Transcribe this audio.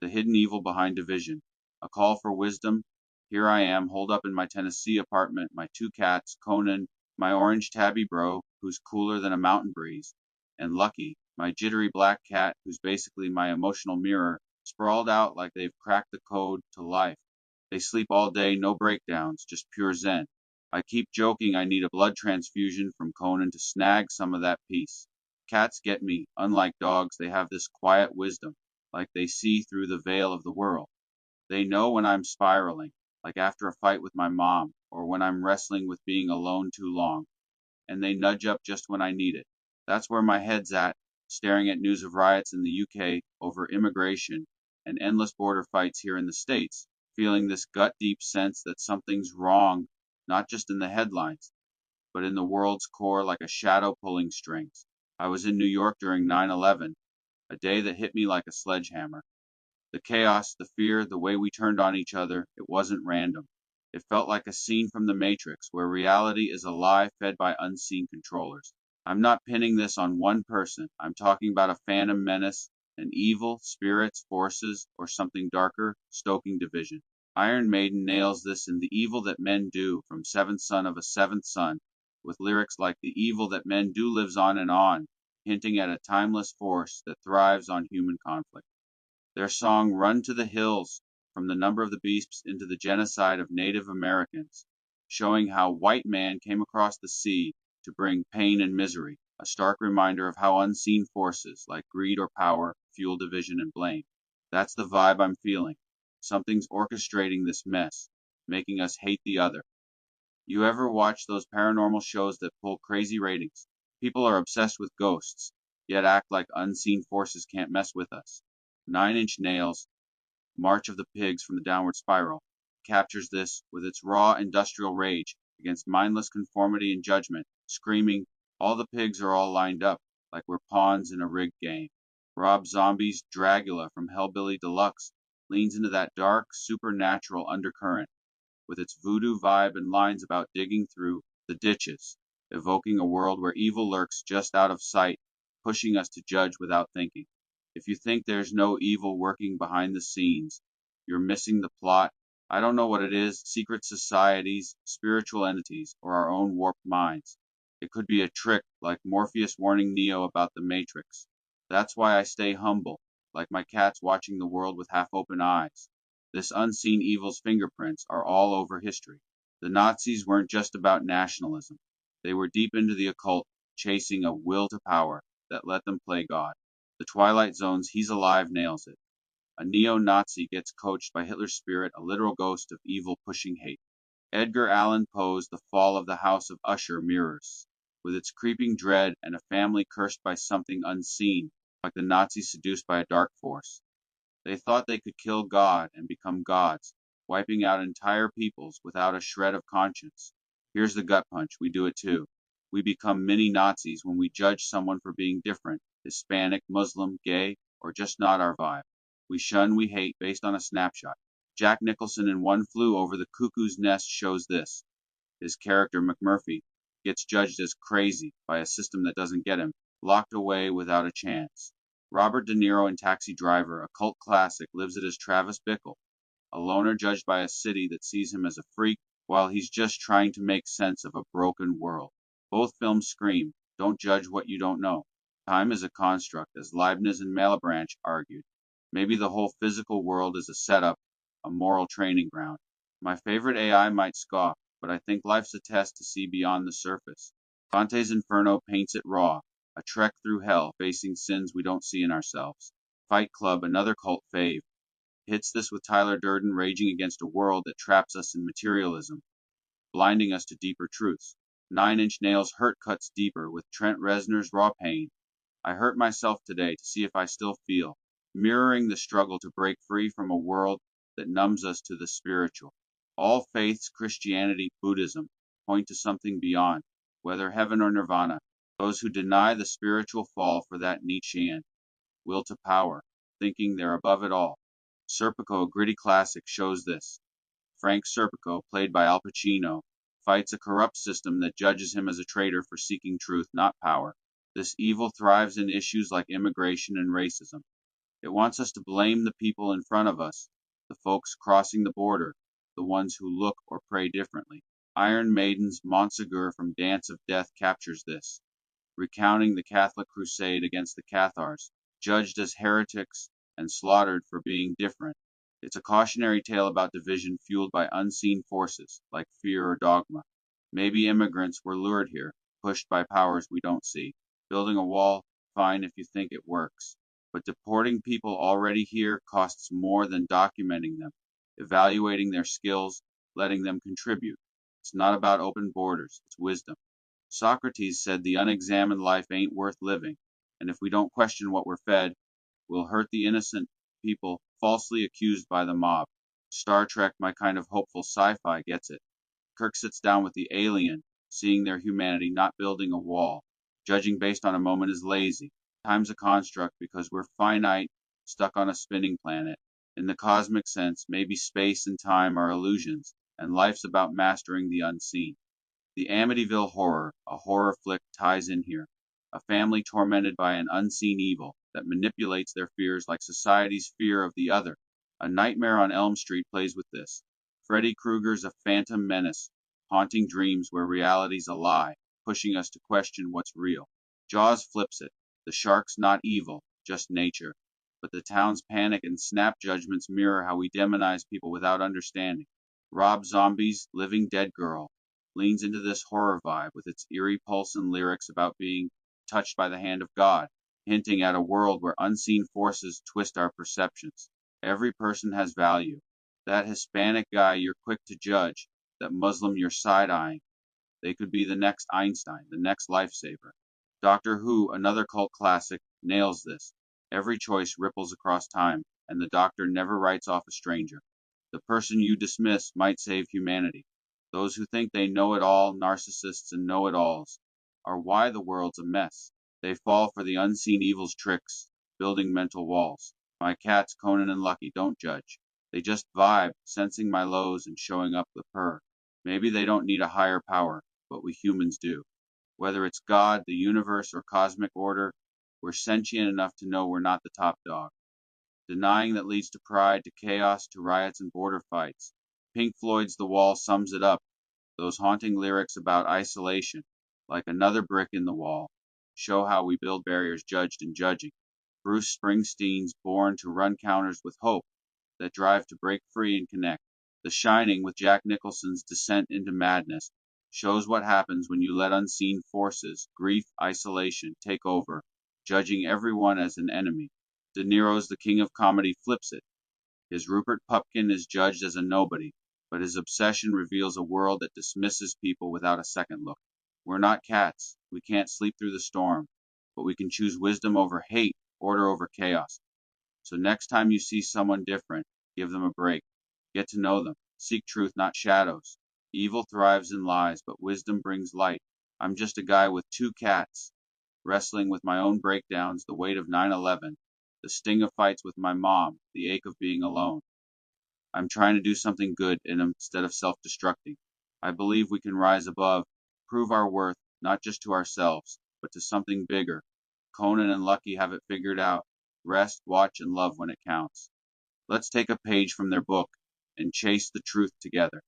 the hidden evil behind division. A call for wisdom. Here I am, holed up in my Tennessee apartment, my two cats, Conan, my orange tabby bro, who's cooler than a mountain breeze, and Lucky, my jittery black cat, who's basically my emotional mirror, sprawled out like they've cracked the code to life. They sleep all day, no breakdowns, just pure zen. I keep joking I need a blood transfusion from Conan to snag some of that peace. Cats get me. Unlike dogs, they have this quiet wisdom, like they see through the veil of the world. They know when I'm spiraling, like after a fight with my mom, or when I'm wrestling with being alone too long, and they nudge up just when I need it. That's where my head's at, staring at news of riots in the UK over immigration and endless border fights here in the States, feeling this gut deep sense that something's wrong, not just in the headlines, but in the world's core like a shadow pulling strings. I was in New York during 9/11, a day that hit me like a sledgehammer. The chaos, the fear, the way we turned on each other, it wasn't random. It felt like a scene from The Matrix, where reality is a lie fed by unseen controllers. I'm not pinning this on one person. I'm talking about a phantom menace, an evil, spirits, forces, or something darker, stoking division. Iron Maiden nails this in The Evil That Men Do from Seventh Son of a Seventh Son, with lyrics like the evil that men do lives on, hinting at a timeless force that thrives on human conflict. Their song Run to the Hills, from the number of the beasts into the genocide of Native Americans, showing how white man came across the sea to bring pain and misery, a stark reminder of how unseen forces like greed or power fuel division and blame. That's the vibe I'm feeling. Something's orchestrating this mess, making us hate the other. You ever watch those paranormal shows that pull crazy ratings? People are obsessed with ghosts, yet act like unseen forces can't mess with us. Nine Inch Nails' March of the Pigs from the Downward Spiral captures this with its raw industrial rage against mindless conformity and judgment, screaming, all the pigs are all lined up, like we're pawns in a rigged game. Rob Zombie's Dragula from Hellbilly Deluxe leans into that dark, supernatural undercurrent, with its voodoo vibe and lines about digging through the ditches, evoking a world where evil lurks just out of sight, pushing us to judge without thinking. If you think there's no evil working behind the scenes, you're missing the plot. I don't know what it is, secret societies, spiritual entities, or our own warped minds. It could be a trick, like Morpheus warning Neo about the Matrix. That's why I stay humble, like my cats watching the world with half open eyes. This unseen evil's fingerprints are all over history. The Nazis weren't just about nationalism. They were deep into the occult, chasing a will to power that let them play God. The Twilight Zone's He's Alive nails it. A neo-Nazi gets coached by Hitler's spirit, a literal ghost of evil pushing hate. Edgar Allan Poe's The Fall of the House of Usher mirrors, with its creeping dread and a family cursed by something unseen, like the Nazis seduced by a dark force. They thought they could kill God and become gods, wiping out entire peoples without a shred of conscience. Here's the gut punch, we do it too. We become mini Nazis when we judge someone for being different, Hispanic, Muslim, gay, or just not our vibe. We shun, we hate based on a snapshot. Jack Nicholson in One Flew Over the Cuckoo's Nest shows this. His character, McMurphy, gets judged as crazy by a system that doesn't get him, locked away without a chance. Robert De Niro in Taxi Driver, a cult classic, lives it as Travis Bickle, a loner judged by a city that sees him as a freak while he's just trying to make sense of a broken world. Both films scream, don't judge what you don't know. Time is a construct, as Leibniz and Malebranche argued. Maybe the whole physical world is a setup, a moral training ground. My favorite AI might scoff, but I think life's a test to see beyond the surface. Dante's Inferno paints it raw, a trek through hell facing sins we don't see in ourselves. Fight Club, another cult fave, hits this with Tyler Durden raging against a world that traps us in materialism, blinding us to deeper truths. Nine Inch Nails' Hurt cuts deeper with Trent Reznor's raw pain. I hurt myself today to see if I still feel, mirroring the struggle to break free from a world that numbs us to the spiritual. All faiths, Christianity, Buddhism, point to something beyond, whether heaven or nirvana. Those who deny the spiritual fall for that Nietzschean will to power, thinking they're above it all. Serpico, a gritty classic, shows this. Frank Serpico, played by Al Pacino, fights a corrupt system that judges him as a traitor for seeking truth, not power. This evil thrives in issues like immigration and racism. It wants us to blame the people in front of us, the folks crossing the border, the ones who look or pray differently. Iron Maiden's Montsegur from Dance of Death captures this, recounting the Catholic crusade against the Cathars, judged as heretics and slaughtered for being different. It's a cautionary tale about division fueled by unseen forces, like fear or dogma. Maybe immigrants were lured here, pushed by powers we don't see. Building a wall, fine if you think it works. But deporting people already here costs more than documenting them, evaluating their skills, letting them contribute. It's not about open borders, it's wisdom. Socrates said the unexamined life ain't worth living, and if we don't question what we're fed, we'll hurt the innocent people falsely accused by the mob. Star Trek, my kind of hopeful sci fi, gets it. Kirk sits down with the alien, seeing their humanity, not building a wall. Judging based on a moment is lazy. Time's a construct because we're finite, stuck on a spinning planet. In the cosmic sense, maybe space and time are illusions, and life's about mastering the unseen. The Amityville Horror, a horror flick, ties in here. A family tormented by an unseen evil that manipulates their fears like society's fear of the other. A Nightmare on Elm Street plays with this. Freddy Krueger's a phantom menace, haunting dreams where reality's a lie, pushing us to question what's real. Jaws flips it. The shark's not evil, just nature. But the town's panic and snap judgments mirror how we demonize people without understanding. Rob Zombie's Living Dead Girl leans into this horror vibe with its eerie pulse and lyrics about being touched by the hand of God, hinting at a world where unseen forces twist our perceptions. Every person has value. That Hispanic guy you're quick to judge, that Muslim you're side-eyeing, they could be the next Einstein, the next lifesaver. Doctor Who, another cult classic, nails this. Every choice ripples across time, and the doctor never writes off a stranger. The person you dismiss might save humanity. Those who think they know it all, narcissists and know it alls, are why the world's a mess. They fall for the unseen evil's tricks, building mental walls. My cats, Conan and Lucky, don't judge. They just vibe, sensing my lows and showing up the purr. Maybe they don't need a higher power, but we humans do. Whether it's God, the universe, or cosmic order, we're sentient enough to know we're not the top dog. Denying that leads to pride, to chaos, to riots and border fights. Pink Floyd's The Wall sums it up. Those haunting lyrics about isolation, like another brick in the wall, show how we build barriers judged and judging. Bruce Springsteen's Born to Run counters with hope that drive to break free and connect. The Shining with Jack Nicholson's descent into madness shows what happens when you let unseen forces, grief, isolation, take over, judging everyone as an enemy. De Niro's The King of Comedy flips it. His Rupert Pupkin is judged as a nobody, but his obsession reveals a world that dismisses people without a second look. We're not cats. We can't sleep through the storm, but we can choose wisdom over hate, order over chaos. So next time you see someone different, give them a break. Get to know them. Seek truth, not shadows. Evil thrives in lies, but wisdom brings light. I'm just a guy with two cats, wrestling with my own breakdowns, the weight of 9/11, the sting of fights with my mom, the ache of being alone. I'm trying to do something good instead of self-destructing. I believe we can rise above, prove our worth, not just to ourselves, but to something bigger. Conan and Lucky have it figured out. Rest, watch, and love when it counts. Let's take a page from their book and chase the truth together.